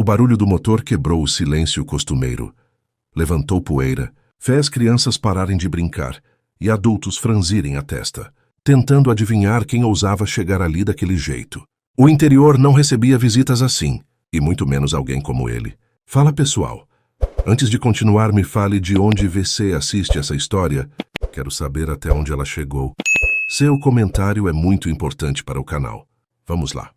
barulho do motor quebrou o silêncio costumeiro. Levantou poeira, fez crianças pararem de brincar e adultos franzirem a testa, tentando adivinhar quem ousava chegar ali daquele jeito. O interior não recebia visitas assim, e muito menos alguém como ele. Fala, pessoal. Antes de continuar, me fale de onde você assiste essa história. Quero saber até onde ela chegou. Seu comentário é muito importante para o canal. Vamos lá.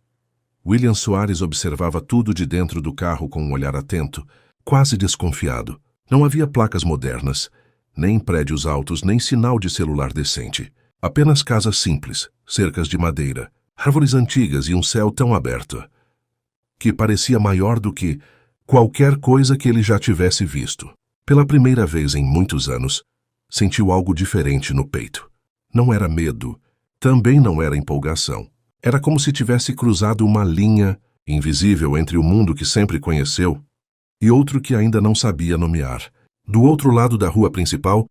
William Soares observava tudo de dentro do carro com um olhar atento, quase desconfiado. Não havia placas modernas, nem prédios altos, nem sinal de celular decente. Apenas casas simples, cercas de madeira, árvores antigas e um céu tão aberto, que parecia maior do que qualquer coisa que ele já tivesse visto. Pela primeira vez em muitos anos, sentiu algo diferente no peito. Não era medo, também não era empolgação. Era como se tivesse cruzado uma linha invisível entre o mundo que sempre conheceu e outro que ainda não sabia nomear. Do outro lado da rua principal,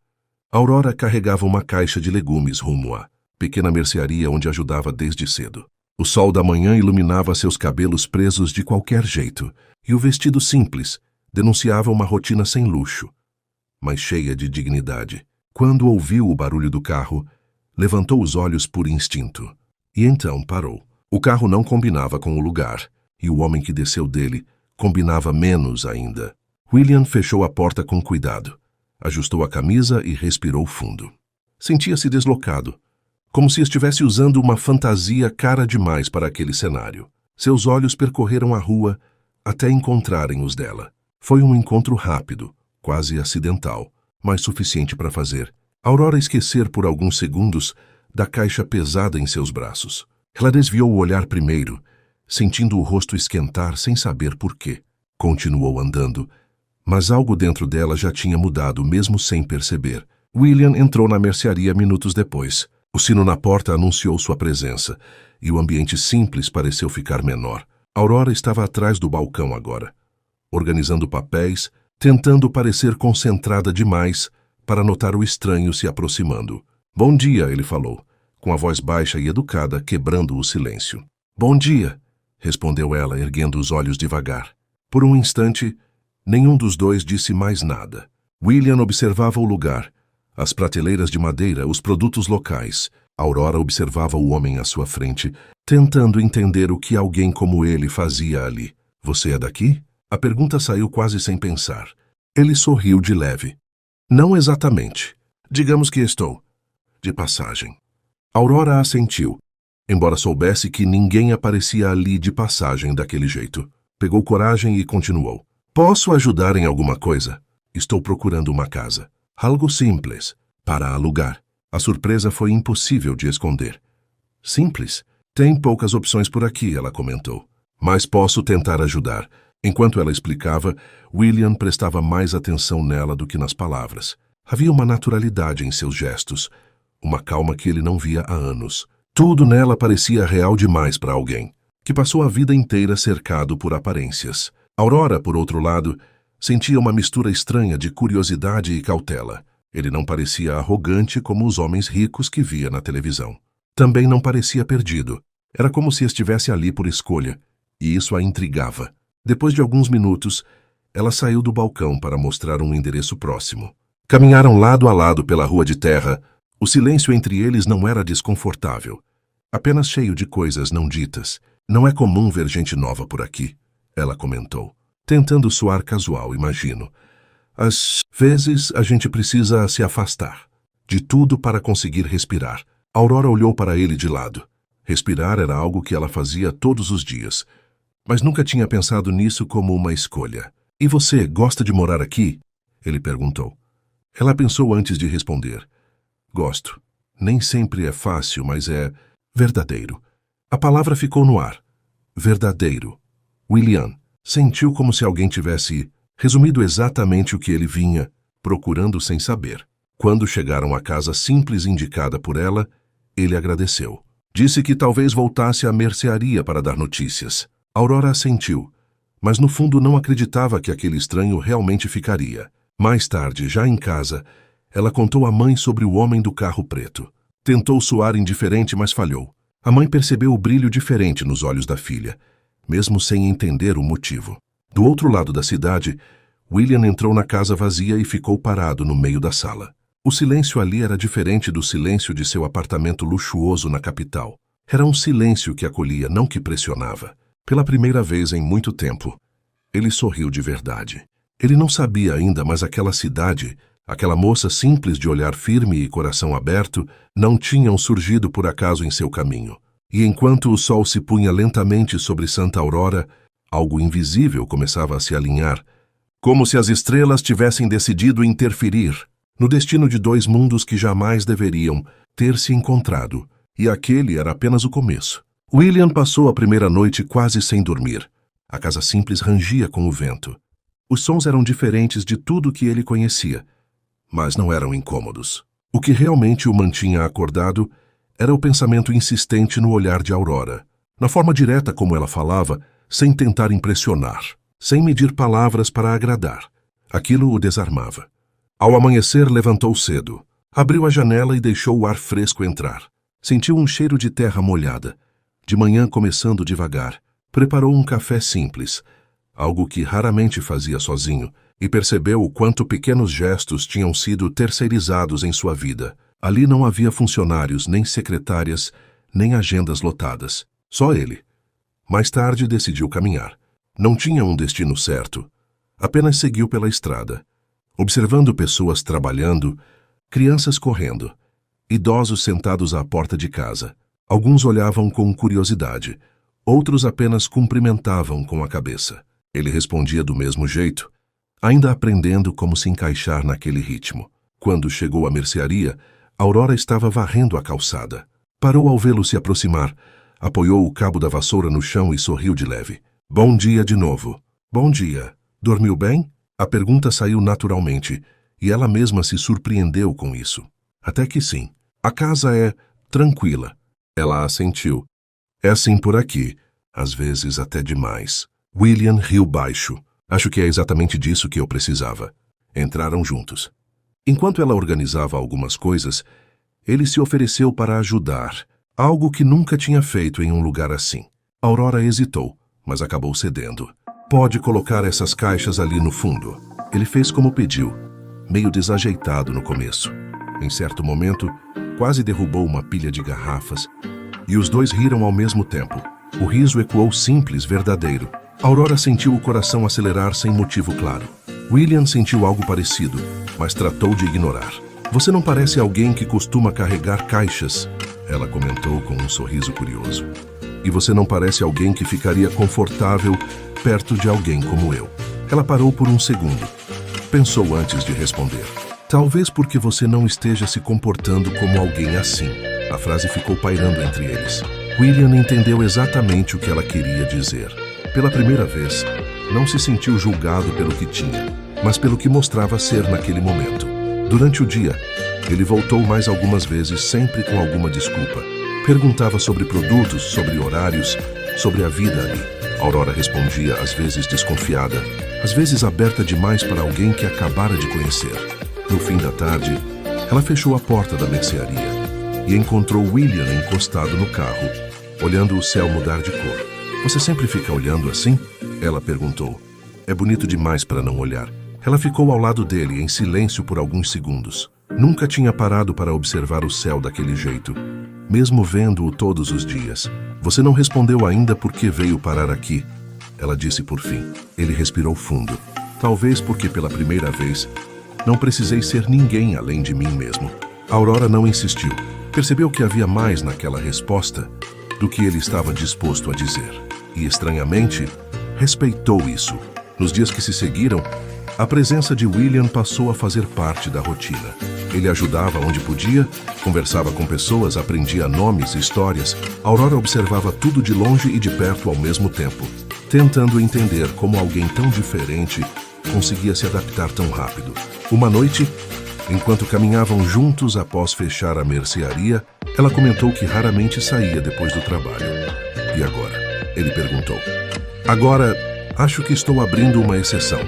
Aurora carregava uma caixa de legumes rumo à pequena mercearia onde ajudava desde cedo. O sol da manhã iluminava seus cabelos presos de qualquer jeito, e o vestido simples denunciava uma rotina sem luxo, mas cheia de dignidade. Quando ouviu o barulho do carro, levantou os olhos por instinto. E então parou. O carro não combinava com o lugar, e o homem que desceu dele combinava menos ainda. William fechou a porta com cuidado, ajustou a camisa e respirou fundo. Sentia-se deslocado, como se estivesse usando uma fantasia cara demais para aquele cenário. Seus olhos percorreram a rua até encontrarem os dela. Foi um encontro rápido, quase acidental, mas suficiente para fazer Aurora esquecer por alguns segundos da caixa pesada em seus braços. Ela desviou o olhar primeiro, sentindo o rosto esquentar sem saber por quê. Continuou andando, mas algo dentro dela já tinha mudado, mesmo sem perceber. William entrou na mercearia minutos depois. O sino na porta anunciou sua presença, e o ambiente simples pareceu ficar menor. Aurora estava atrás do balcão agora, organizando papéis, tentando parecer concentrada demais para notar o estranho se aproximando. "Bom dia", ele falou, com a voz baixa e educada, quebrando o silêncio. "Bom dia", respondeu ela, erguendo os olhos devagar. Por um instante, nenhum dos dois disse mais nada. William observava o lugar, as prateleiras de madeira, os produtos locais. Aurora observava o homem à sua frente, tentando entender o que alguém como ele fazia ali. "Você é daqui?" A pergunta saiu quase sem pensar. Ele sorriu de leve. "Não exatamente. Digamos que estou de passagem." Aurora assentiu, embora soubesse que ninguém aparecia ali de passagem daquele jeito. Pegou coragem e continuou. "Posso ajudar em alguma coisa? Estou procurando uma casa. Algo simples, para alugar." A surpresa foi impossível de esconder. "Simples? Tem poucas opções por aqui", ela comentou. "Mas posso tentar ajudar." Enquanto ela explicava, William prestava mais atenção nela do que nas palavras. Havia uma naturalidade em seus gestos, uma calma que ele não via há anos. Tudo nela parecia real demais para alguém que passou a vida inteira cercado por aparências. Aurora, por outro lado, sentia uma mistura estranha de curiosidade e cautela. Ele não parecia arrogante como os homens ricos que via na televisão. Também não parecia perdido. Era como se estivesse ali por escolha, e isso a intrigava. Depois de alguns minutos, ela saiu do balcão para mostrar um endereço próximo. Caminharam lado a lado pela rua de terra. O silêncio entre eles não era desconfortável, apenas cheio de coisas não ditas. "Não é comum ver gente nova por aqui", ela comentou, tentando soar casual, imagino. "Às vezes a gente precisa se afastar de tudo para conseguir respirar." Aurora olhou para ele de lado. Respirar era algo que ela fazia todos os dias, mas nunca tinha pensado nisso como uma escolha. "E você gosta de morar aqui?" ele perguntou. Ela pensou antes de responder. "Gosto. Nem sempre é fácil, mas é verdadeiro." A palavra ficou no ar. Verdadeiro. William sentiu como se alguém tivesse resumido exatamente o que ele vinha procurando sem saber. Quando chegaram à casa simples indicada por ela, ele agradeceu. Disse que talvez voltasse à mercearia para dar notícias. Aurora assentiu, mas no fundo não acreditava que aquele estranho realmente ficaria. Mais tarde, já em casa, ela contou à mãe sobre o homem do carro preto. Tentou soar indiferente, mas falhou. A mãe percebeu o brilho diferente nos olhos da filha, mesmo sem entender o motivo. Do outro lado da cidade, William entrou na casa vazia e ficou parado no meio da sala. O silêncio ali era diferente do silêncio de seu apartamento luxuoso na capital. Era um silêncio que acolhia, não que pressionava. Pela primeira vez em muito tempo, ele sorriu de verdade. Ele não sabia ainda, mas aquela cidade, aquela moça simples de olhar firme e coração aberto, não tinham surgido por acaso em seu caminho. E enquanto o sol se punha lentamente sobre Santa Aurora, algo invisível começava a se alinhar, como se as estrelas tivessem decidido interferir no destino de dois mundos que jamais deveriam ter se encontrado. E aquele era apenas o começo. William passou a primeira noite quase sem dormir. A casa simples rangia com o vento. Os sons eram diferentes de tudo que ele conhecia, mas não eram incômodos. O que realmente o mantinha acordado era o pensamento insistente no olhar de Aurora, na forma direta como ela falava, sem tentar impressionar, sem medir palavras para agradar. Aquilo o desarmava. Ao amanhecer, levantou cedo, abriu a janela e deixou o ar fresco entrar. Sentiu um cheiro de terra molhada. De manhã, começando devagar, preparou um café simples, algo que raramente fazia sozinho, e percebeu o quanto pequenos gestos tinham sido terceirizados em sua vida. Ali não havia funcionários, nem secretárias, nem agendas lotadas. Só ele. Mais tarde decidiu caminhar. Não tinha um destino certo. Apenas seguiu pela estrada, observando pessoas trabalhando, crianças correndo, idosos sentados à porta de casa. Alguns olhavam com curiosidade, outros apenas cumprimentavam com a cabeça. Ele respondia do mesmo jeito, ainda aprendendo como se encaixar naquele ritmo. Quando chegou à mercearia, Aurora estava varrendo a calçada. Parou ao vê-lo se aproximar, apoiou o cabo da vassoura no chão e sorriu de leve. Bom dia de novo. Bom dia. Dormiu bem? A pergunta saiu naturalmente, e ela mesma se surpreendeu com isso. Até que sim. A casa é tranquila. Ela assentiu. É assim por aqui, às vezes até demais. William riu baixo. Acho que é exatamente disso que eu precisava. Entraram juntos. Enquanto ela organizava algumas coisas, ele se ofereceu para ajudar, algo que nunca tinha feito em um lugar assim. Aurora hesitou, mas acabou cedendo. Pode colocar essas caixas ali no fundo. Ele fez como pediu, meio desajeitado no começo. Em certo momento, quase derrubou uma pilha de garrafas, e os dois riram ao mesmo tempo. O riso ecoou simples, verdadeiro. Aurora sentiu o coração acelerar sem motivo claro. William sentiu algo parecido, mas tratou de ignorar. Você não parece alguém que costuma carregar caixas, ela comentou com um sorriso curioso. E você não parece alguém que ficaria confortável perto de alguém como eu. Ela parou por um segundo. Pensou antes de responder. Talvez porque você não esteja se comportando como alguém assim. A frase ficou pairando entre eles. William entendeu exatamente o que ela queria dizer. Pela primeira vez, não se sentiu julgado pelo que tinha, mas pelo que mostrava ser naquele momento. Durante o dia, ele voltou mais algumas vezes, sempre com alguma desculpa. Perguntava sobre produtos, sobre horários, sobre a vida ali. Aurora respondia, às vezes desconfiada, às vezes aberta demais para alguém que acabara de conhecer. No fim da tarde, ela fechou a porta da mercearia e encontrou William encostado no carro, olhando o céu mudar de cor. Você sempre fica olhando assim? Ela perguntou. É bonito demais para não olhar. Ela ficou ao lado dele, em silêncio por alguns segundos. Nunca tinha parado para observar o céu daquele jeito, mesmo vendo-o todos os dias. Você não respondeu ainda por que veio parar aqui, ela disse por fim. Ele respirou fundo. Talvez porque pela primeira vez não precisei ser ninguém além de mim mesmo. Aurora não insistiu. Percebeu que havia mais naquela resposta do que ele estava disposto a dizer. E, estranhamente, respeitou isso. Nos dias que se seguiram, a presença de William passou a fazer parte da rotina. Ele ajudava onde podia, conversava com pessoas, aprendia nomes e histórias. Aurora observava tudo de longe e de perto ao mesmo tempo, tentando entender como alguém tão diferente conseguia se adaptar tão rápido. Uma noite, enquanto caminhavam juntos após fechar a mercearia, ela comentou que raramente saía depois do trabalho. E agora? Ele perguntou. Agora, acho que estou abrindo uma exceção.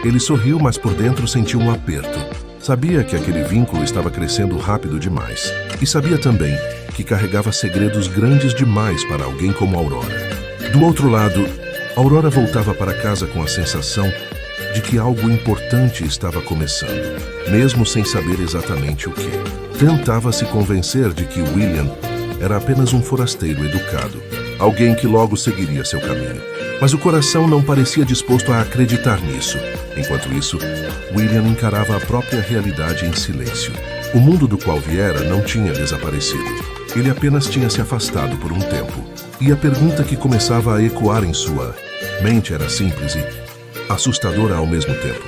Ele sorriu, mas por dentro sentiu um aperto. Sabia que aquele vínculo estava crescendo rápido demais. E sabia também que carregava segredos grandes demais para alguém como Aurora. Do outro lado, Aurora voltava para casa com a sensação de que algo importante estava começando, mesmo sem saber exatamente o que. Tentava se convencer de que William era apenas um forasteiro educado, alguém que logo seguiria seu caminho. Mas o coração não parecia disposto a acreditar nisso. Enquanto isso, William encarava a própria realidade em silêncio. O mundo do qual viera não tinha desaparecido. Ele apenas tinha se afastado por um tempo. E a pergunta que começava a ecoar em sua mente era simples e assustadora ao mesmo tempo.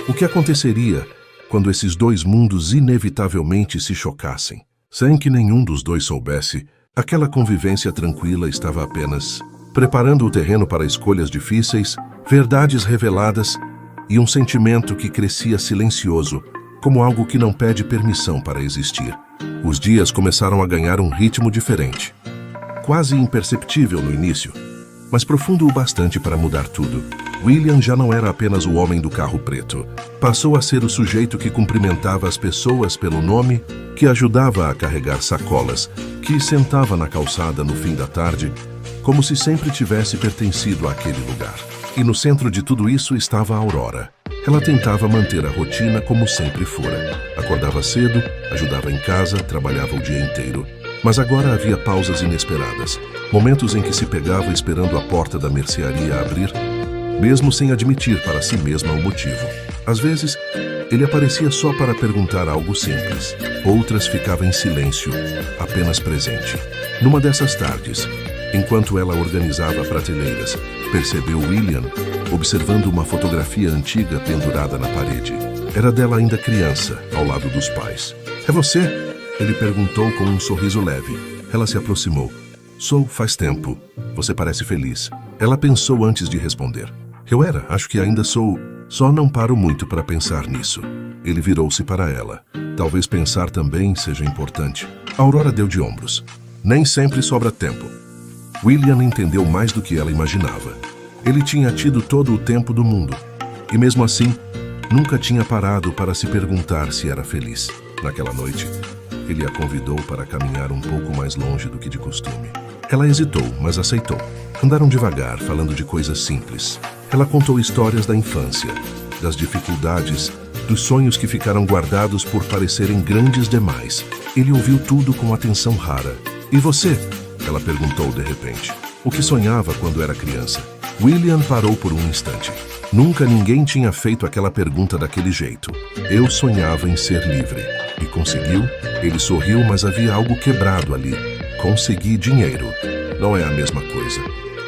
O que aconteceria quando esses dois mundos inevitavelmente se chocassem? Sem que nenhum dos dois soubesse, aquela convivência tranquila estava apenas preparando o terreno para escolhas difíceis, verdades reveladas e um sentimento que crescia silencioso, como algo que não pede permissão para existir. Os dias começaram a ganhar um ritmo diferente. Quase imperceptível no início, mas profundo o bastante para mudar tudo. William já não era apenas o homem do carro preto. Passou a ser o sujeito que cumprimentava as pessoas pelo nome, que ajudava a carregar sacolas, que sentava na calçada no fim da tarde, como se sempre tivesse pertencido àquele lugar. E no centro de tudo isso estava a Aurora. Ela tentava manter a rotina como sempre fora. Acordava cedo, ajudava em casa, trabalhava o dia inteiro. Mas agora havia pausas inesperadas, momentos em que se pegava esperando a porta da mercearia abrir, mesmo sem admitir para si mesma o motivo. Às vezes, ele aparecia só para perguntar algo simples. Outras ficava em silêncio, apenas presente. Numa dessas tardes, enquanto ela organizava prateleiras, percebeu William observando uma fotografia antiga pendurada na parede. Era dela ainda criança, ao lado dos pais. "É você?" Ele perguntou com um sorriso leve. Ela se aproximou. "Sou, faz tempo. Você parece feliz." Ela pensou antes de responder. "Eu era, acho que ainda sou. Só não paro muito para pensar nisso." Ele virou-se para ela. Talvez pensar também seja importante. Aurora deu de ombros. "Nem sempre sobra tempo." William entendeu mais do que ela imaginava. Ele tinha tido todo o tempo do mundo. E mesmo assim, nunca tinha parado para se perguntar se era feliz. Naquela noite, ele a convidou para caminhar um pouco mais longe do que de costume. Ela hesitou, mas aceitou. Andaram devagar, falando de coisas simples. Ela contou histórias da infância, das dificuldades, dos sonhos que ficaram guardados por parecerem grandes demais. Ele ouviu tudo com atenção rara. "E você?" Ela perguntou de repente. O que sonhava quando era criança? William parou por um instante. Nunca ninguém tinha feito aquela pergunta daquele jeito. "Eu sonhava em ser livre." E conseguiu? Ele sorriu, mas havia algo quebrado ali. "Consegui dinheiro." Não é a mesma coisa.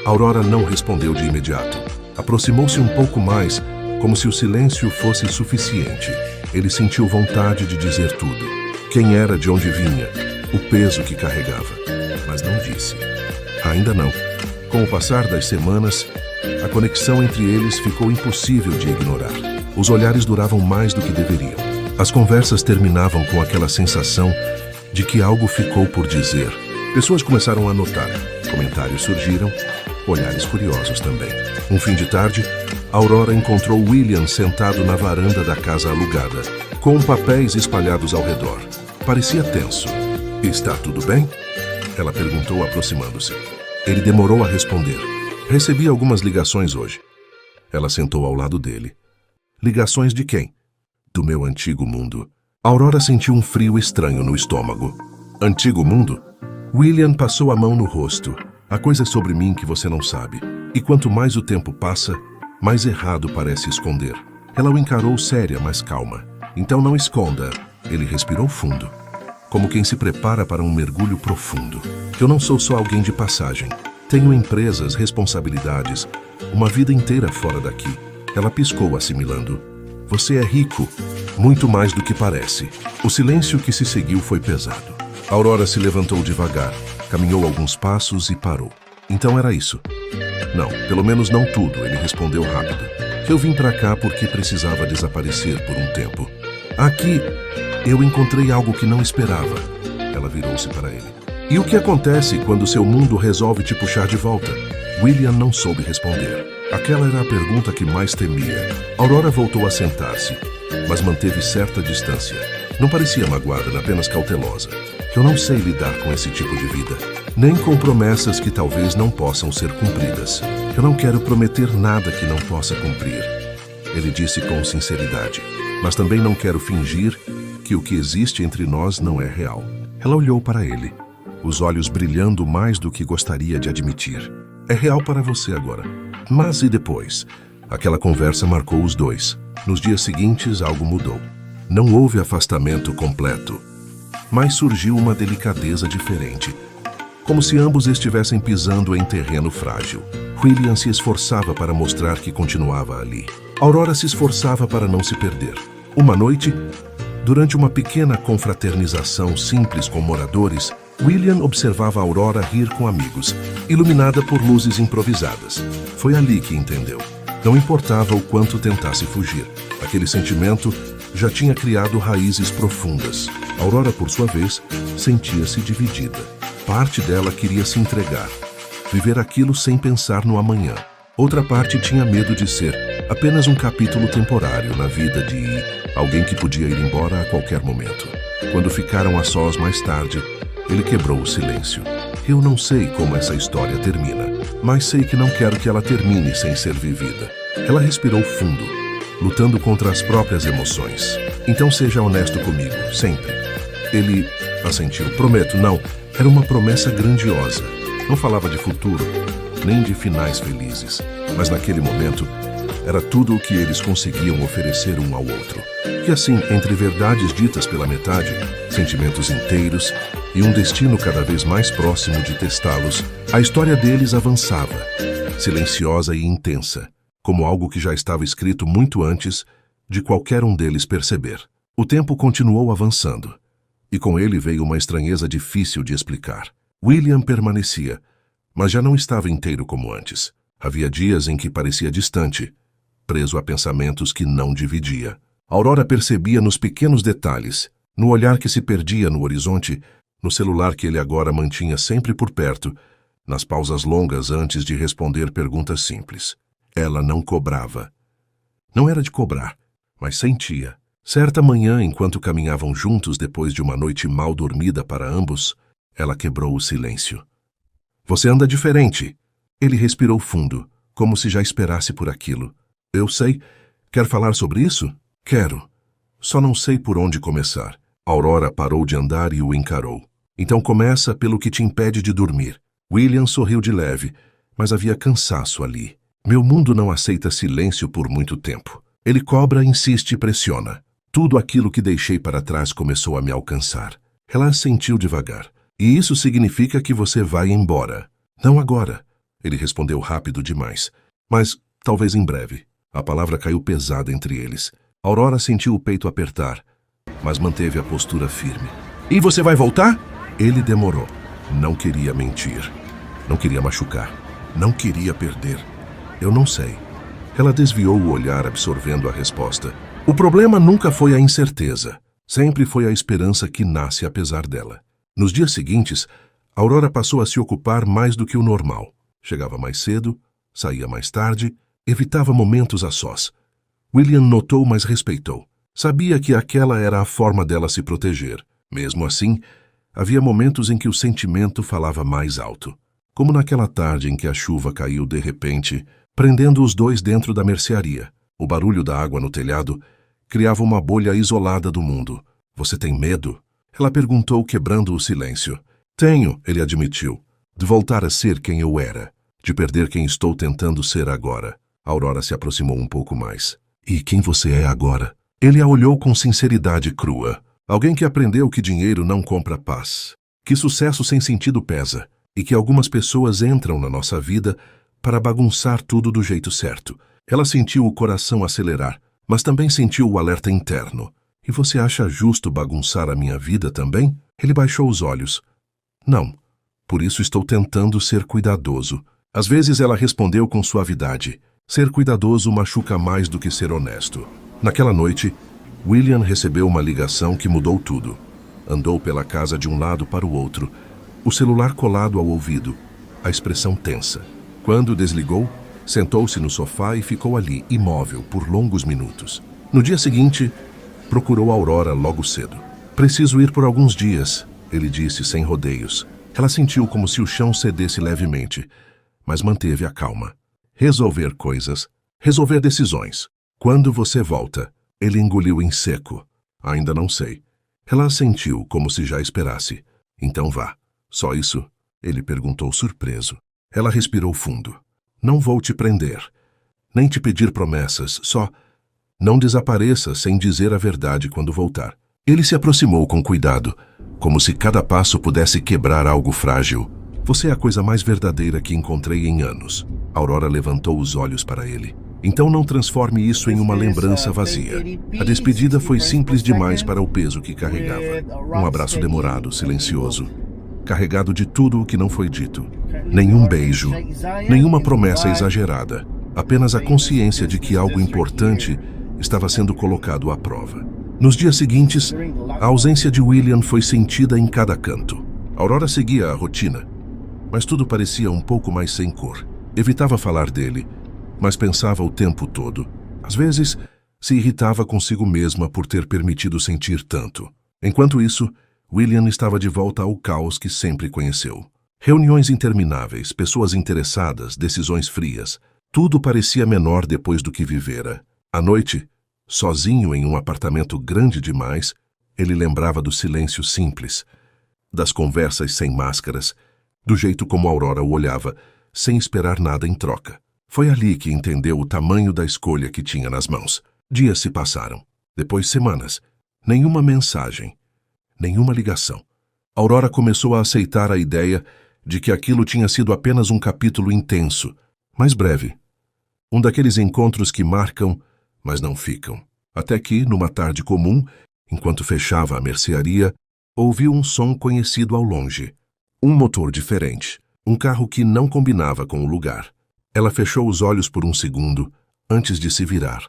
Aurora não respondeu de imediato. Aproximou-se um pouco mais, como se o silêncio fosse suficiente. Ele sentiu vontade de dizer tudo. Quem era, de onde vinha, o peso que carregava. Mas não disse. Ainda não. Com o passar das semanas, a conexão entre eles ficou impossível de ignorar. Os olhares duravam mais do que deveriam. As conversas terminavam com aquela sensação de que algo ficou por dizer. Pessoas começaram a notar. Comentários surgiram, olhares curiosos também. Um fim de tarde, Aurora encontrou William sentado na varanda da casa alugada, com papéis espalhados ao redor. Parecia tenso. "Está tudo bem?" Ela perguntou, aproximando-se. Ele demorou a responder. "Recebi algumas ligações hoje." Ela sentou ao lado dele. "Ligações de quem?" "Do meu antigo mundo." Aurora sentiu um frio estranho no estômago. "Antigo mundo?" William passou a mão no rosto. "Há coisas sobre mim que você não sabe. E quanto mais o tempo passa, mais errado parece esconder." Ela o encarou séria, mas calma. "Então não esconda." Ele respirou fundo, como quem se prepara para um mergulho profundo. "Eu não sou só alguém de passagem. Tenho empresas, responsabilidades, uma vida inteira fora daqui." Ela piscou, assimilando. "Você é rico, muito mais do que parece." O silêncio que se seguiu foi pesado. Aurora se levantou devagar, caminhou alguns passos e parou. "Então era isso?" "Não, pelo menos não tudo," ele respondeu rápido. "Eu vim pra cá porque precisava desaparecer por um tempo. Aqui, eu encontrei algo que não esperava." Ela virou-se para ele. "E o que acontece quando seu mundo resolve te puxar de volta?" William não soube responder. Aquela era a pergunta que mais temia. Aurora voltou a sentar-se, mas manteve certa distância. Não parecia magoada, apenas cautelosa. "Eu não sei lidar com esse tipo de vida. nem com promessas que talvez não possam ser cumpridas. Eu não quero prometer nada que não possa cumprir, ele disse com sinceridade. Mas também não quero fingir que o que existe entre nós não é real. Ela olhou para ele, os olhos brilhando mais do que gostaria de admitir. É real para você agora. Mas e depois? Aquela conversa marcou os dois. Nos dias seguintes, algo mudou. Não houve afastamento completo, mas surgiu uma delicadeza diferente. Como se ambos estivessem pisando em terreno frágil. William se esforçava para mostrar que continuava ali. Aurora se esforçava para não se perder. Uma noite, durante uma pequena confraternização simples com moradores, William observava Aurora rir com amigos, iluminada por luzes improvisadas. Foi ali que entendeu. Não importava o quanto tentasse fugir. Aquele sentimento já tinha criado raízes profundas. Aurora, por sua vez, sentia-se dividida. Parte dela queria se entregar, viver aquilo sem pensar no amanhã. Outra parte tinha medo de ser apenas um capítulo temporário na vida de alguém que podia ir embora a qualquer momento. Quando ficaram a sós mais tarde, ele quebrou o silêncio. Eu não sei como essa história termina, mas sei que não quero que ela termine sem ser vivida. Ela respirou fundo, lutando contra as próprias emoções. Então seja honesto comigo, sempre. Ele assentiu. Prometo, não. Era uma promessa grandiosa. Não falava de futuro, nem de finais felizes. Mas naquele momento, era tudo o que eles conseguiam oferecer um ao outro. E assim, entre verdades ditas pela metade, sentimentos inteiros e um destino cada vez mais próximo de testá-los, a história deles avançava, silenciosa e intensa, como algo que já estava escrito muito antes de qualquer um deles perceber. O tempo continuou avançando, e com ele veio uma estranheza difícil de explicar. William permanecia, mas já não estava inteiro como antes. Havia dias em que parecia distante, preso a pensamentos que não dividia. Aurora percebia nos pequenos detalhes, no olhar que se perdia no horizonte, no celular que ele agora mantinha sempre por perto, nas pausas longas antes de responder perguntas simples. Ela não cobrava. Não era de cobrar, mas sentia. Certa manhã, enquanto caminhavam juntos depois de uma noite mal dormida para ambos, ela quebrou o silêncio. Você anda diferente. Ele respirou fundo, como se já esperasse por aquilo. Eu sei. Quer falar sobre isso? Quero. Só não sei por onde começar. Aurora parou de andar e o encarou. Então começa pelo que te impede de dormir. William sorriu de leve, mas havia cansaço ali. Meu mundo não aceita silêncio por muito tempo. Ele cobra, insiste e pressiona. Tudo aquilo que deixei para trás começou a me alcançar. Ela assentiu devagar. E isso significa que você vai embora. Não agora. Ele respondeu rápido demais. Mas talvez em breve. A palavra caiu pesada entre eles. Aurora sentiu o peito apertar, mas manteve a postura firme. E você vai voltar? Ele demorou. Não queria mentir. Não queria machucar. Não queria perder. Eu não sei. Ela desviou o olhar, absorvendo a resposta. O problema nunca foi a incerteza. Sempre foi a esperança que nasce apesar dela. Nos dias seguintes, Aurora passou a se ocupar mais do que o normal. Chegava mais cedo, saía mais tarde, evitava momentos a sós. William notou, mas respeitou. Sabia que aquela era a forma dela se proteger. Mesmo assim, havia momentos em que o sentimento falava mais alto. Como naquela tarde em que a chuva caiu de repente, prendendo os dois dentro da mercearia. O barulho da água no telhado criava uma bolha isolada do mundo. Você tem medo? Ela perguntou, quebrando o silêncio. Tenho, ele admitiu. De voltar a ser quem eu era. De perder quem estou tentando ser agora. Aurora se aproximou um pouco mais. E quem você é agora? Ele a olhou com sinceridade crua. Alguém que aprendeu que dinheiro não compra paz. Que sucesso sem sentido pesa. E que algumas pessoas entram na nossa vida para bagunçar tudo do jeito certo. Ela sentiu o coração acelerar, mas também sentiu o alerta interno. E você acha justo bagunçar a minha vida também? Ele baixou os olhos. Não. Por isso estou tentando ser cuidadoso. Às vezes ela respondeu com suavidade. Ser cuidadoso machuca mais do que ser honesto. Naquela noite, William recebeu uma ligação que mudou tudo. Andou pela casa de um lado para o outro, o celular colado ao ouvido, a expressão tensa. Quando desligou, sentou-se no sofá e ficou ali, imóvel, por longos minutos. No dia seguinte, procurou Aurora logo cedo. Preciso ir por alguns dias, ele disse sem rodeios. Ela sentiu como se o chão cedesse levemente, mas manteve a calma. Resolver coisas, resolver decisões. Quando você volta? Ele engoliu em seco. Ainda não sei. Ela assentiu como se já esperasse. Então vá. Só isso? Ele perguntou surpreso. Ela respirou fundo. Não vou te prender. Nem te pedir promessas, só... Não desapareça sem dizer a verdade quando voltar. Ele se aproximou com cuidado, como se cada passo pudesse quebrar algo frágil. Você é a coisa mais verdadeira que encontrei em anos. Aurora levantou os olhos para ele. Então não transforme isso em uma lembrança vazia. A despedida foi simples demais para o peso que carregava. Um abraço demorado, silencioso, carregado de tudo o que não foi dito. Nenhum beijo, nenhuma promessa exagerada. Apenas a consciência de que algo importante estava sendo colocado à prova. Nos dias seguintes, a ausência de William foi sentida em cada canto. Aurora seguia a rotina, mas tudo parecia um pouco mais sem cor. Evitava falar dele, mas pensava o tempo todo. Às vezes, se irritava consigo mesma por ter permitido sentir tanto. Enquanto isso, William estava de volta ao caos que sempre conheceu. Reuniões intermináveis, pessoas interessadas, decisões frias. Tudo parecia menor depois do que vivera. À noite, sozinho em um apartamento grande demais, ele lembrava do silêncio simples, das conversas sem máscaras, do jeito como Aurora o olhava, sem esperar nada em troca. Foi ali que entendeu o tamanho da escolha que tinha nas mãos. Dias se passaram, depois semanas. Nenhuma mensagem, nenhuma ligação. Aurora começou a aceitar a ideia de que aquilo tinha sido apenas um capítulo intenso, mas breve. Um daqueles encontros que marcam, mas não ficam. Até que, numa tarde comum, enquanto fechava a mercearia, ouviu um som conhecido ao longe. Um motor diferente, um carro que não combinava com o lugar. Ela fechou os olhos por um segundo, antes de se virar,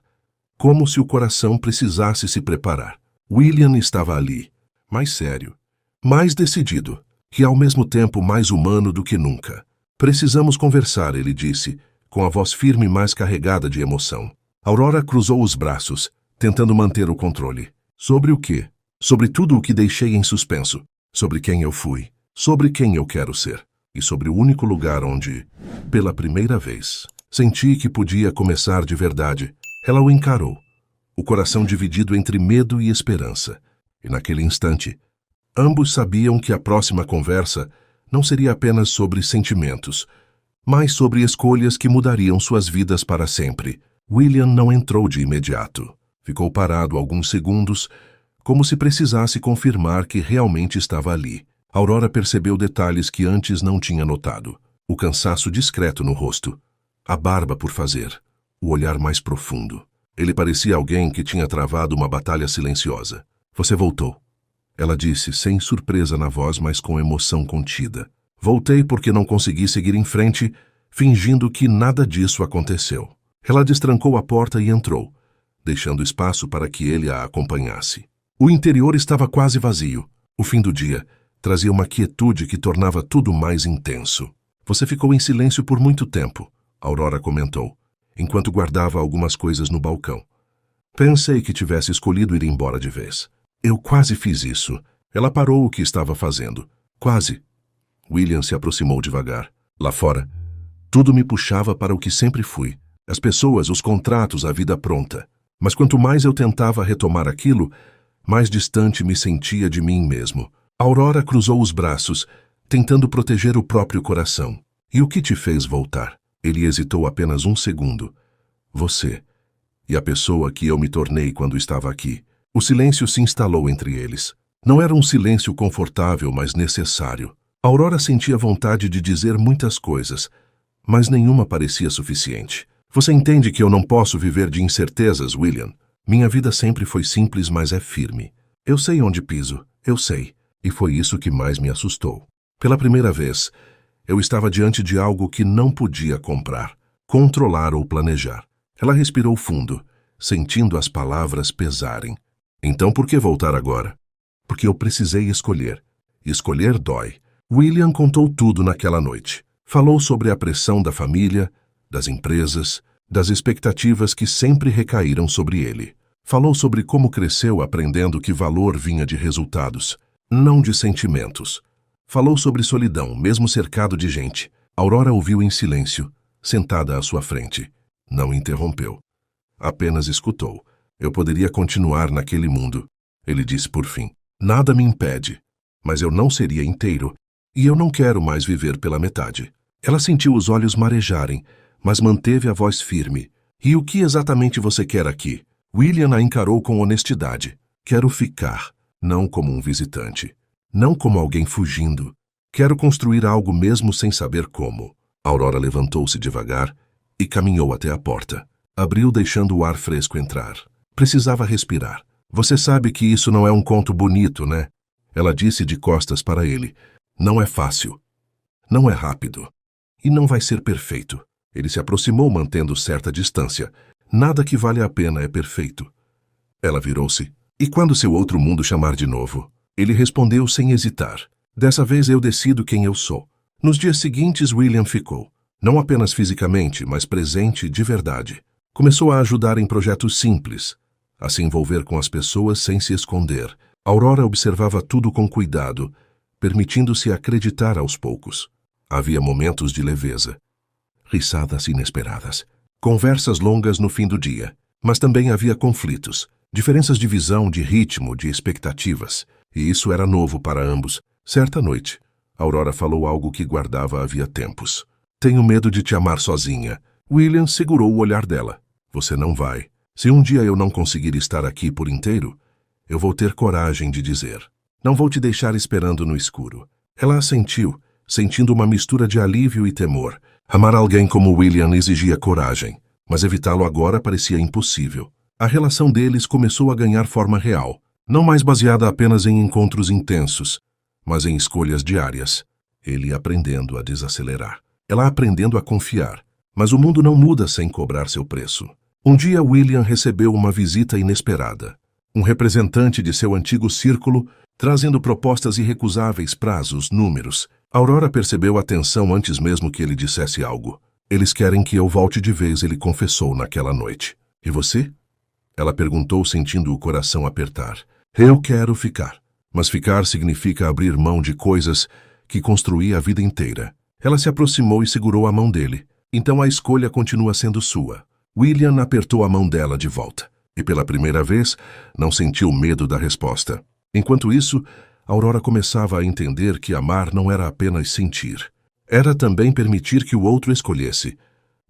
como se o coração precisasse se preparar. William estava ali, mais sério, mais decidido, e ao mesmo tempo mais humano do que nunca. Precisamos conversar, ele disse, com a voz firme mais carregada de emoção. Aurora cruzou os braços, tentando manter o controle. Sobre o quê? Sobre tudo o que deixei em suspenso. Sobre quem eu fui. Sobre quem eu quero ser. E sobre o único lugar onde, pela primeira vez, senti que podia começar de verdade. Ela o encarou, o coração dividido entre medo e esperança. E naquele instante, ambos sabiam que a próxima conversa não seria apenas sobre sentimentos, mas sobre escolhas que mudariam suas vidas para sempre. William não entrou de imediato. Ficou parado alguns segundos, como se precisasse confirmar que realmente estava ali. Aurora percebeu detalhes que antes não tinha notado. O cansaço discreto no rosto, a barba por fazer, o olhar mais profundo. Ele parecia alguém que tinha travado uma batalha silenciosa. Você voltou, ela disse, sem surpresa na voz, mas com emoção contida. Voltei porque não consegui seguir em frente, fingindo que nada disso aconteceu. Ela destrancou a porta e entrou, deixando espaço para que ele a acompanhasse. O interior estava quase vazio. O fim do dia trazia uma quietude que tornava tudo mais intenso. Você ficou em silêncio por muito tempo, Aurora comentou, enquanto guardava algumas coisas no balcão. Pensei que tivesse escolhido ir embora de vez. Eu quase fiz isso. Ela parou o que estava fazendo. Quase. William se aproximou devagar. Lá fora, tudo me puxava para o que sempre fui. As pessoas, os contratos, a vida pronta. Mas quanto mais eu tentava retomar aquilo, mais distante me sentia de mim mesmo. Aurora cruzou os braços, tentando proteger o próprio coração. E o que te fez voltar? Ele hesitou apenas um segundo. Você. E a pessoa que eu me tornei quando estava aqui. O silêncio se instalou entre eles. Não era um silêncio confortável, mas necessário. Aurora sentia vontade de dizer muitas coisas, mas nenhuma parecia suficiente. Você entende que eu não posso viver de incertezas, William? Minha vida sempre foi simples, mas é firme. Eu sei onde piso, eu sei. E foi isso que mais me assustou. Pela primeira vez, eu estava diante de algo que não podia comprar, controlar ou planejar. Ela respirou fundo, sentindo as palavras pesarem. Então por que voltar agora? Porque eu precisei escolher. Escolher dói. William contou tudo naquela noite. Falou sobre a pressão da família, das empresas, das expectativas que sempre recaíram sobre ele. Falou sobre como cresceu aprendendo que valor vinha de resultados, não de sentimentos. Falou sobre solidão, mesmo cercado de gente. Aurora ouviu em silêncio, sentada à sua frente. Não interrompeu. Apenas escutou. Eu poderia continuar naquele mundo, ele disse por fim. Nada me impede. Mas eu não seria inteiro, e eu não quero mais viver pela metade. Ela sentiu os olhos marejarem, mas manteve a voz firme. E o que exatamente você quer aqui? William a encarou com honestidade. Quero ficar, não como um visitante. Não como alguém fugindo. Quero construir algo mesmo sem saber como. Aurora levantou-se devagar e caminhou até a porta. Abriu deixando o ar fresco entrar. Precisava respirar. Você sabe que isso não é um conto bonito, né? Ela disse de costas para ele. Não é fácil. Não é rápido. E não vai ser perfeito. Ele se aproximou mantendo certa distância. Nada que vale a pena é perfeito. Ela virou-se. E quando seu outro mundo chamar de novo? Ele respondeu sem hesitar. Dessa vez eu decido quem eu sou. Nos dias seguintes, William ficou. Não apenas fisicamente, mas presente de verdade. Começou a ajudar em projetos simples, a se envolver com as pessoas sem se esconder. Aurora observava tudo com cuidado, permitindo-se acreditar aos poucos. Havia momentos de leveza, risadas inesperadas, conversas longas no fim do dia, mas também havia conflitos, diferenças de visão, de ritmo, de expectativas, e isso era novo para ambos. Certa noite, Aurora falou algo que guardava havia tempos. Tenho medo de te amar sozinha. William segurou o olhar dela. Você não vai. Se um dia eu não conseguir estar aqui por inteiro, eu vou ter coragem de dizer. Não vou te deixar esperando no escuro. Ela assentiu, sentindo uma mistura de alívio e temor. Amar alguém como William exigia coragem, mas evitá-lo agora parecia impossível. A relação deles começou a ganhar forma real, não mais baseada apenas em encontros intensos, mas em escolhas diárias. Ele aprendendo a desacelerar. Ela aprendendo a confiar. Mas o mundo não muda sem cobrar seu preço. Um dia, William recebeu uma visita inesperada. Um representante de seu antigo círculo, trazendo propostas irrecusáveis, prazos, números. Aurora percebeu a tensão antes mesmo que ele dissesse algo. Eles querem que eu volte de vez, ele confessou naquela noite. E você? Ela perguntou, sentindo o coração apertar. Eu quero ficar. Mas ficar significa abrir mão de coisas que construí a vida inteira. Ela se aproximou e segurou a mão dele. Então a escolha continua sendo sua. William apertou a mão dela de volta. E pela primeira vez, não sentiu medo da resposta. Enquanto isso, Aurora começava a entender que amar não era apenas sentir. Era também permitir que o outro escolhesse,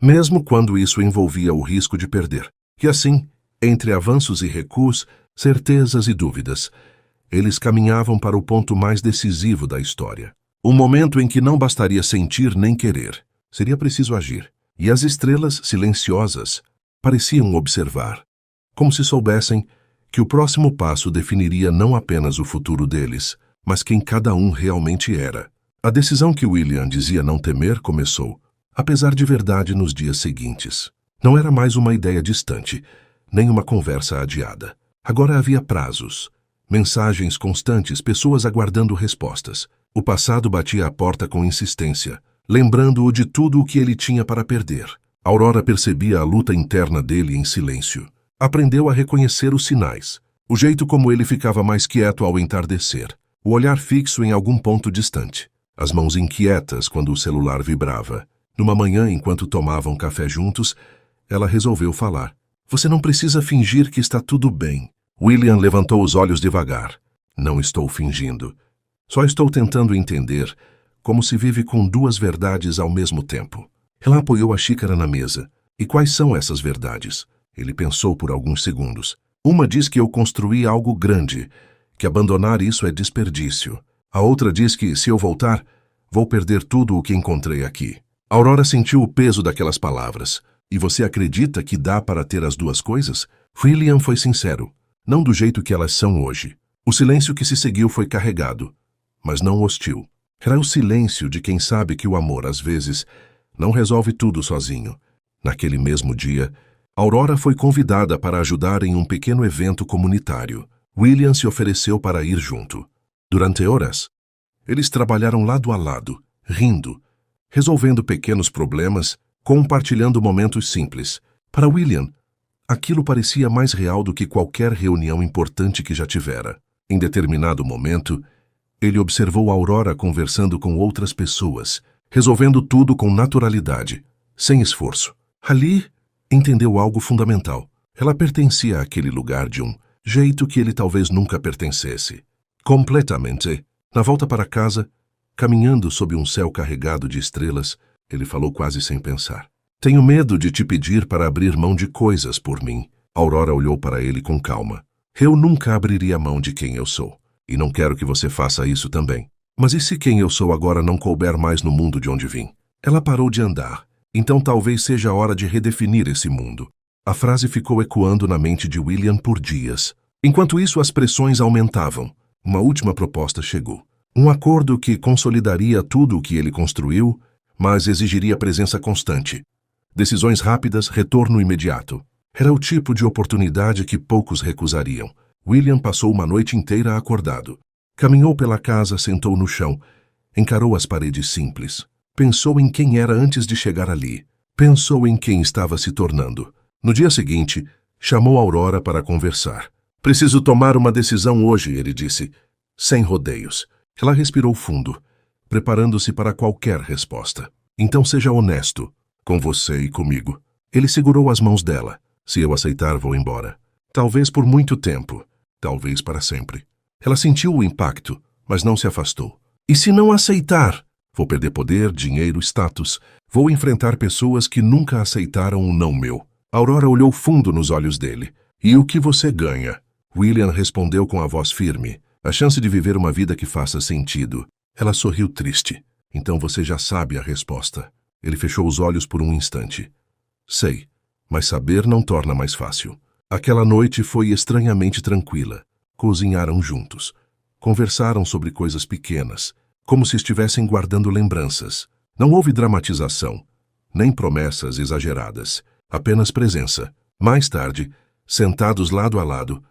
mesmo quando isso envolvia o risco de perder. E assim, entre avanços e recuos, certezas e dúvidas, eles caminhavam para o ponto mais decisivo da história. Um momento em que não bastaria sentir nem querer. Seria preciso agir. E as estrelas, silenciosas, pareciam observar, como se soubessem que o próximo passo definiria não apenas o futuro deles, mas quem cada um realmente era. A decisão que William dizia não temer começou, apesar de verdade nos dias seguintes. Não era mais uma ideia distante, nem uma conversa adiada. Agora havia prazos, mensagens constantes, pessoas aguardando respostas. O passado batia à porta com insistência, lembrando-o de tudo o que ele tinha para perder. Aurora percebia a luta interna dele em silêncio. Aprendeu a reconhecer os sinais, o jeito como ele ficava mais quieto ao entardecer, o olhar fixo em algum ponto distante, as mãos inquietas quando o celular vibrava. Numa manhã, enquanto tomavam café juntos, ela resolveu falar. Você não precisa fingir que está tudo bem. William levantou os olhos devagar. Não estou fingindo. Só estou tentando entender como se vive com duas verdades ao mesmo tempo. Ela apoiou a xícara na mesa. E quais são essas verdades? Ele pensou por alguns segundos. Uma diz que eu construí algo grande, que abandonar isso é desperdício. A outra diz que, se eu voltar, vou perder tudo o que encontrei aqui. Aurora sentiu o peso daquelas palavras. E você acredita que dá para ter as duas coisas? William foi sincero, não do jeito que elas são hoje. O silêncio que se seguiu foi carregado, mas não hostil. Era o silêncio de quem sabe que o amor, às vezes, não resolve tudo sozinho. Naquele mesmo dia, Aurora foi convidada para ajudar em um pequeno evento comunitário. William se ofereceu para ir junto. Durante horas, eles trabalharam lado a lado, rindo, resolvendo pequenos problemas, compartilhando momentos simples. Para William, aquilo parecia mais real do que qualquer reunião importante que já tivera. Em determinado momento, Ele observou Aurora conversando com outras pessoas, resolvendo tudo com naturalidade, sem esforço. Ali, entendeu algo fundamental. Ela pertencia àquele lugar de um jeito que ele talvez nunca pertencesse. Completamente. Na volta para casa, caminhando sob um céu carregado de estrelas, ele falou quase sem pensar. Tenho medo de te pedir para abrir mão de coisas por mim. Aurora olhou para ele com calma. Eu nunca abriria mão de quem eu sou. E não quero que você faça isso também. Mas e se quem eu sou agora não couber mais no mundo de onde vim? Ela parou de andar. Então talvez seja a hora de redefinir esse mundo. A frase ficou ecoando na mente de William por dias. Enquanto isso, as pressões aumentavam. Uma última proposta chegou. Um acordo que consolidaria tudo o que ele construiu, mas exigiria presença constante. Decisões rápidas, retorno imediato. Era o tipo de oportunidade que poucos recusariam. William passou uma noite inteira acordado. Caminhou pela casa, sentou no chão. Encarou as paredes simples. Pensou em quem era antes de chegar ali. Pensou em quem estava se tornando. No dia seguinte, chamou Aurora para conversar. Preciso tomar uma decisão hoje, ele disse, sem rodeios. Ela respirou fundo, preparando-se para qualquer resposta. Então seja honesto, com você e comigo. Ele segurou as mãos dela. Se eu aceitar, vou embora. Talvez por muito tempo, talvez para sempre. Ela sentiu o impacto, mas não se afastou. E se não aceitar? Vou perder poder, dinheiro, status. Vou enfrentar pessoas que nunca aceitaram o não meu. Aurora olhou fundo nos olhos dele. E o que você ganha? William respondeu com a voz firme. A chance de viver uma vida que faça sentido. Ela sorriu triste. Então você já sabe a resposta. Ele fechou os olhos por um instante. Sei, mas saber não torna mais fácil. Aquela noite foi estranhamente tranquila. Cozinharam juntos. Conversaram sobre coisas pequenas, como se estivessem guardando lembranças. Não houve dramatização, nem promessas exageradas, apenas presença. Mais tarde, sentados lado a lado,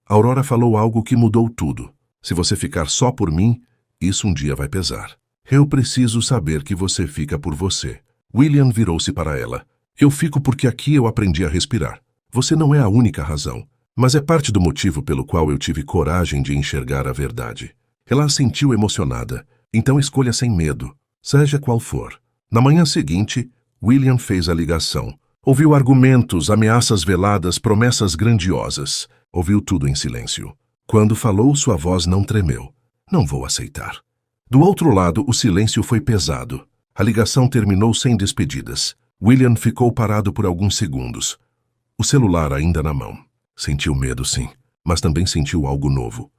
Aurora falou algo que mudou tudo. Se você ficar só por mim, isso um dia vai pesar. Eu preciso saber que você fica por você. William virou-se para ela. Eu fico porque aqui eu aprendi a respirar. Você não é a única razão, mas é parte do motivo pelo qual eu tive coragem de enxergar a verdade. Ela a sentiu emocionada. Então escolha sem medo, seja qual for. Na manhã seguinte, William fez a ligação. Ouviu argumentos, ameaças veladas, promessas grandiosas. Ouviu tudo em silêncio. Quando falou, sua voz não tremeu. Não vou aceitar. Do outro lado, o silêncio foi pesado. A ligação terminou sem despedidas. William ficou parado por alguns segundos. O celular ainda na mão. Sentiu medo, sim, mas também sentiu algo novo.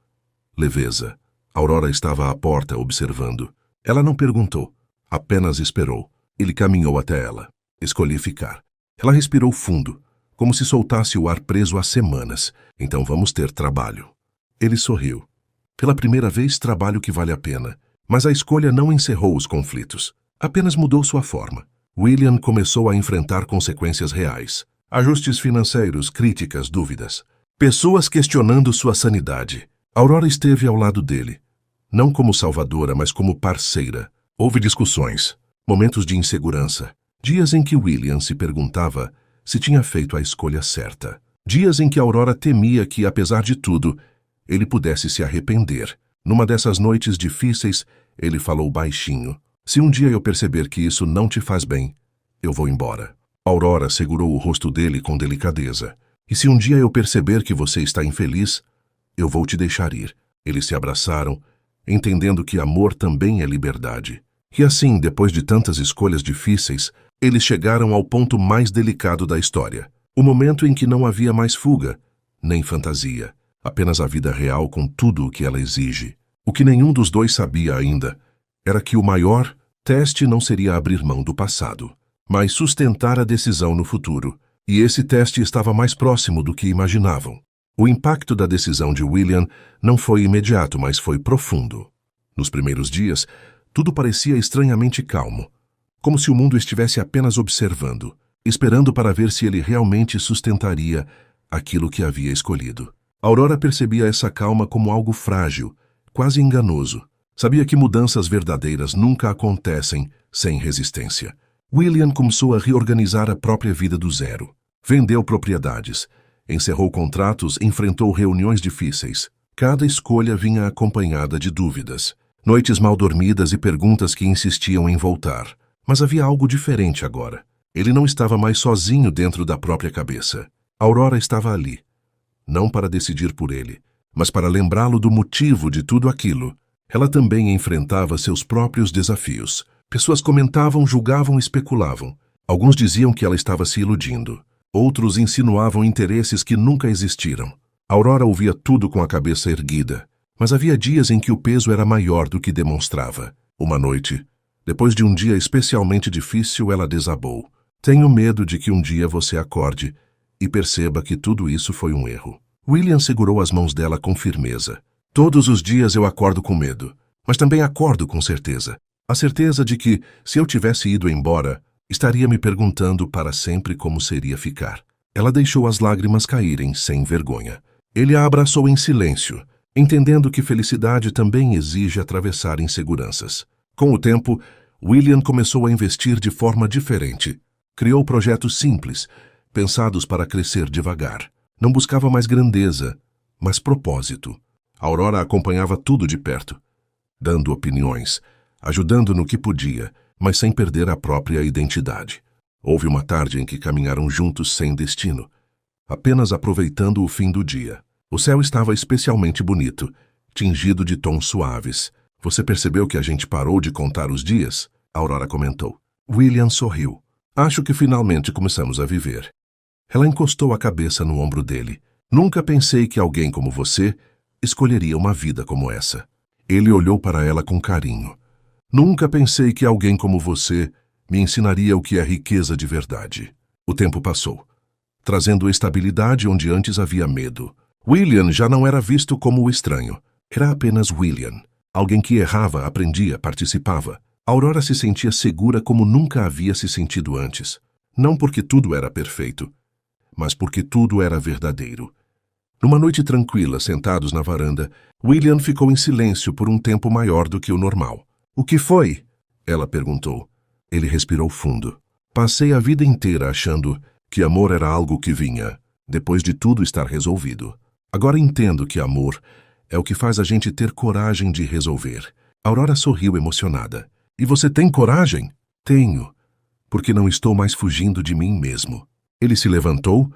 Leveza. Aurora estava à porta, observando. Ela não perguntou, apenas esperou. Ele caminhou até ela. Escolhi ficar. Ela respirou fundo, como se soltasse o ar preso há semanas. Então vamos ter trabalho. Ele sorriu. Pela primeira vez, trabalho que vale a pena. Mas a escolha não encerrou os conflitos. Apenas mudou sua forma. William começou a enfrentar consequências reais. Ajustes financeiros, críticas, dúvidas. Pessoas questionando sua sanidade. Aurora esteve ao lado dele. Não como salvadora, mas como parceira. Houve discussões, momentos de insegurança. Dias em que William se perguntava se tinha feito a escolha certa. Dias em que Aurora temia que, apesar de tudo, ele pudesse se arrepender. Numa dessas noites difíceis, ele falou baixinho. Se um dia eu perceber que isso não te faz bem, eu vou embora. Aurora segurou o rosto dele com delicadeza. E se um dia eu perceber que você está infeliz, eu vou te deixar ir. Eles se abraçaram, entendendo que amor também é liberdade. E assim, depois de tantas escolhas difíceis, eles chegaram ao ponto mais delicado da história. O momento em que não havia mais fuga, nem fantasia. Apenas a vida real com tudo o que ela exige. O que nenhum dos dois sabia ainda era que o maior teste não seria abrir mão do passado, mas sustentar a decisão no futuro. E esse teste estava mais próximo do que imaginavam. O impacto da decisão de William não foi imediato, mas foi profundo. Nos primeiros dias, tudo parecia estranhamente calmo, como se o mundo estivesse apenas observando, esperando para ver se ele realmente sustentaria aquilo que havia escolhido. Aurora percebia essa calma como algo frágil, quase enganoso. Sabia que mudanças verdadeiras nunca acontecem sem resistência. William começou a reorganizar a própria vida do zero. Vendeu propriedades, encerrou contratos, enfrentou reuniões difíceis. Cada escolha vinha acompanhada de dúvidas. Noites mal dormidas e perguntas que insistiam em voltar. Mas havia algo diferente agora. Ele não estava mais sozinho dentro da própria cabeça. Aurora estava ali. Não para decidir por ele, mas para lembrá-lo do motivo de tudo aquilo. Ela também enfrentava seus próprios desafios. Pessoas comentavam, julgavam e especulavam. Alguns diziam que ela estava se iludindo. Outros insinuavam interesses que nunca existiram. Aurora ouvia tudo com a cabeça erguida, mas havia dias em que o peso era maior do que demonstrava. Uma noite, depois de um dia especialmente difícil, ela desabou. Tenho medo de que um dia você acorde e perceba que tudo isso foi um erro. William segurou as mãos dela com firmeza. Todos os dias eu acordo com medo, mas também acordo com certeza. A certeza de que, se eu tivesse ido embora, estaria me perguntando para sempre como seria ficar. Ela deixou as lágrimas caírem sem vergonha. Ele a abraçou em silêncio, entendendo que felicidade também exige atravessar inseguranças. Com o tempo, William começou a investir de forma diferente. Criou projetos simples, pensados para crescer devagar. Não buscava mais grandeza, mas propósito. Aurora acompanhava tudo de perto, dando opiniões, ajudando no que podia, mas sem perder a própria identidade. Houve uma tarde em que caminharam juntos sem destino, apenas aproveitando o fim do dia. O céu estava especialmente bonito, tingido de tons suaves. Você percebeu que a gente parou de contar os dias? Aurora comentou. William sorriu. Acho que finalmente começamos a viver. Ela encostou a cabeça no ombro dele. Nunca pensei que alguém como você escolheria uma vida como essa. Ele olhou para ela com carinho. Nunca pensei que alguém como você me ensinaria o que é riqueza de verdade. O tempo passou, trazendo estabilidade onde antes havia medo. William já não era visto como o estranho. Era apenas William. Alguém que errava, aprendia, participava. Aurora se sentia segura como nunca havia se sentido antes. Não porque tudo era perfeito, mas porque tudo era verdadeiro. Numa noite tranquila, sentados na varanda, William ficou em silêncio por um tempo maior do que o normal. O que foi? Ela perguntou. Ele respirou fundo. Passei a vida inteira achando que amor era algo que vinha, depois de tudo estar resolvido. Agora entendo que amor é o que faz a gente ter coragem de resolver. Aurora sorriu emocionada. E você tem coragem? Tenho, porque não estou mais fugindo de mim mesmo. Ele se levantou,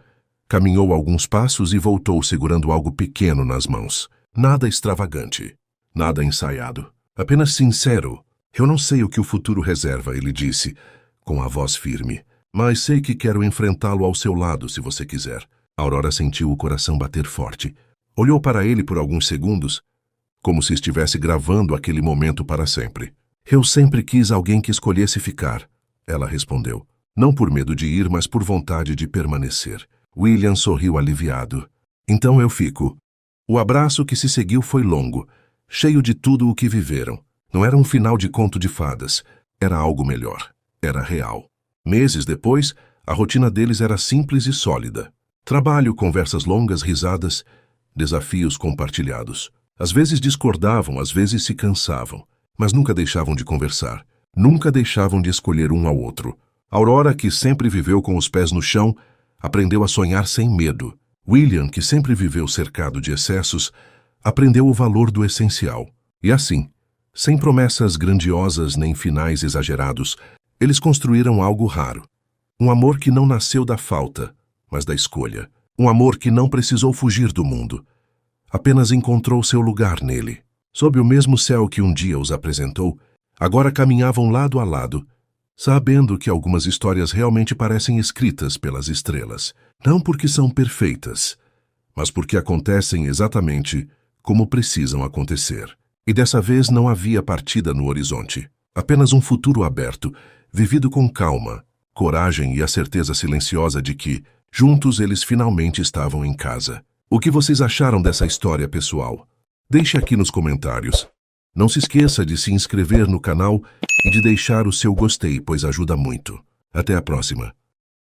caminhou alguns passos e voltou segurando algo pequeno nas mãos. Nada extravagante, nada ensaiado, apenas sincero. Eu não sei o que o futuro reserva, ele disse, com a voz firme, mas sei que quero enfrentá-lo ao seu lado se você quiser. Aurora sentiu o coração bater forte. Olhou para ele por alguns segundos, como se estivesse gravando aquele momento para sempre. Eu sempre quis alguém que escolhesse ficar, ela respondeu. Não por medo de ir, mas por vontade de permanecer. William sorriu aliviado. Então eu fico. O abraço que se seguiu foi longo, cheio de tudo o que viveram. Não era um final de conto de fadas, era algo melhor. Era real. Meses depois, a rotina deles era simples e sólida. Trabalho, conversas longas, risadas, desafios compartilhados. Às vezes discordavam, às vezes se cansavam, mas nunca deixavam de conversar. Nunca deixavam de escolher um ao outro. Aurora, que sempre viveu com os pés no chão, aprendeu a sonhar sem medo. William, que sempre viveu cercado de excessos, aprendeu o valor do essencial. E assim, sem promessas grandiosas nem finais exagerados, eles construíram algo raro. Um amor que não nasceu da falta, mas da escolha. Um amor que não precisou fugir do mundo. Apenas encontrou seu lugar nele. Sob o mesmo céu que um dia os apresentou, agora caminhavam lado a lado, sabendo que algumas histórias realmente parecem escritas pelas estrelas. Não porque são perfeitas, mas porque acontecem exatamente como precisam acontecer. E dessa vez não havia partida no horizonte. Apenas um futuro aberto, vivido com calma, coragem e a certeza silenciosa de que, juntos, eles finalmente estavam em casa. O que vocês acharam dessa história, pessoal? Deixe aqui nos comentários. Não se esqueça de se inscrever no canal e de deixar o seu gostei, pois ajuda muito. Até a próxima.